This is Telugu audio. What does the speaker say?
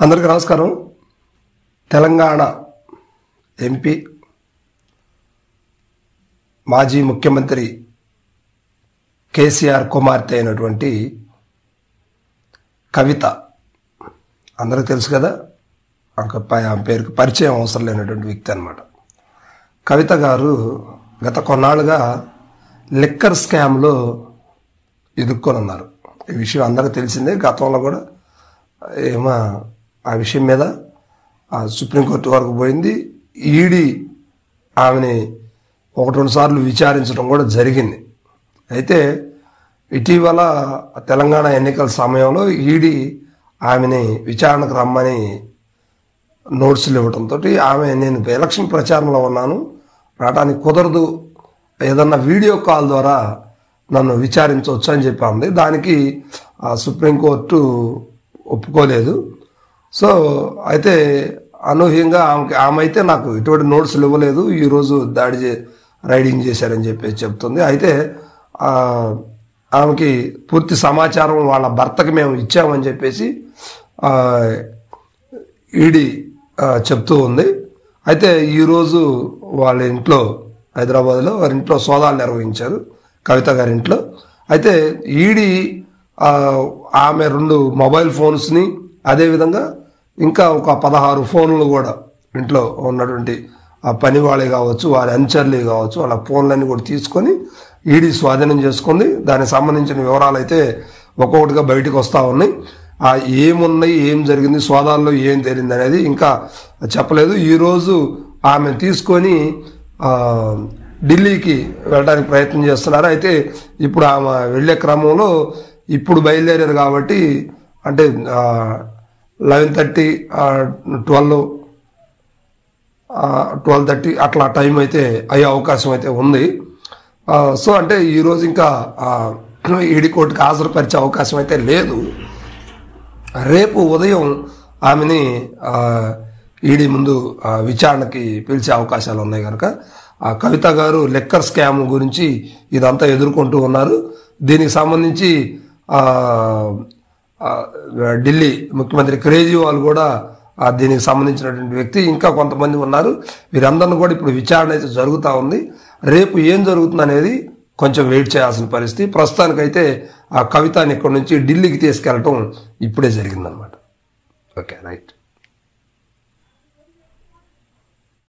అందరికీ నమస్కారం. తెలంగాణ ఎంపీ మాజీ ముఖ్యమంత్రి కేసీఆర్ కుమార్తె అయినటువంటి కవిత అందరికీ తెలుసు కదా. ఆమె పేరుకి పరిచయం అవసరం లేనటువంటి వ్యక్తి అన్నమాట. కవిత గారు గత కొన్నాళ్ళుగా లిక్కర్ స్కామ్లో ఇరుక్కొని ఉన్నారు. ఈ విషయం అందరికీ తెలిసిందే. గతంలో కూడా ఏమో ఆ విషయం మీద సుప్రీంకోర్టు వరకు పోయింది. ఈడీ ఆమెని 1-2 సార్లు విచారించడం కూడా జరిగింది. అయితే ఇటీవల తెలంగాణ ఎన్నికల సమయంలో ఈడీ ఆమెని విచారణకు రమ్మని నోట్సులు ఇవ్వడంతో ఆమె నేను ఎలక్షన్ ప్రచారంలో ఉన్నాను, రావడానికి కుదరదు, ఏదన్నా వీడియో కాల్ ద్వారా నన్ను విచారించవచ్చు అని చెప్పి ఉంది. దానికి సుప్రీంకోర్టు ఒప్పుకోలేదు. సో అయితే అనూహ్యంగా ఆమె అయితే నాకు ఇటువంటి నోట్సులు ఇవ్వలేదు, ఈరోజు రైడింగ్ చేశారని చెప్పి చెప్తుంది. అయితే ఆమెకి పూర్తి సమాచారం వాళ్ళ భర్తకి మేము ఇచ్చామని చెప్పేసి ఈడీ చెప్తూ ఉంది. అయితే ఈరోజు వాళ్ళ ఇంట్లో హైదరాబాద్లో వారి ఇంట్లో సోదాలు నిర్వహించారు, కవిత గారి ఇంట్లో. అయితే ఈడీ ఆమె 2 మొబైల్ ఫోన్స్ని, అదేవిధంగా ఇంకా ఒక 16 ఫోన్లు కూడా ఇంట్లో ఉన్నటువంటి ఆ పని వాళ్ళే కావచ్చు, వారి అనుచరులే కావచ్చు, వాళ్ళ ఫోన్లన్నీ కూడా తీసుకొని ఈడీ స్వాధీనం చేసుకుంది. దానికి సంబంధించిన వివరాలు అయితే ఒక్కొక్కటిగా బయటకు వస్తూ ఉన్నాయి. ఏమున్నాయి, ఏం జరిగింది, సోదాల్లో ఏం తేలింది అనేది ఇంకా చెప్పలేదు. ఈరోజు ఆమె తీసుకొని ఢిల్లీకి వెళ్ళడానికి ప్రయత్నం చేస్తున్నారు. అయితే ఇప్పుడు ఆమె వెళ్ళే క్రమంలో ఇప్పుడు బయలుదేరారు కాబట్టి అంటే 11:30, 12:30 అట్లా టైం అయితే అయ్యే అవకాశం అయితే ఉంది. సో అంటే ఈరోజు ఇంకా ఈడీ కోర్టుకి హాజరుపరిచే అవకాశం అయితే లేదు. రేపు ఉదయం ఆమెని ఈడీ ముందు విచారణకి పిలిచే అవకాశాలు ఉన్నాయి కనుక కవిత గారు లిక్కర్ స్కామ్ గురించి ఇదంతా ఎదుర్కొంటూ ఉన్నారు. దీనికి సంబంధించి ఢిల్లీ ముఖ్యమంత్రి కేజ్రీవాల్ కూడా దీనికి సంబంధించినటువంటి వ్యక్తి, ఇంకా కొంతమంది ఉన్నారు. వీరందరిని కూడా ఇప్పుడు విచారణ అయితే జరుగుతూ ఉంది. రేపు ఏం జరుగుతుంది అనేది కొంచెం వెయిట్ చేయాల్సిన పరిస్థితి. ప్రస్తుతానికైతే ఆ కవితని ఇక్కడ నుంచి ఢిల్లీకి తీసుకెళ్ళటం ఇప్పుడే జరిగిందనమాట. Okay, right.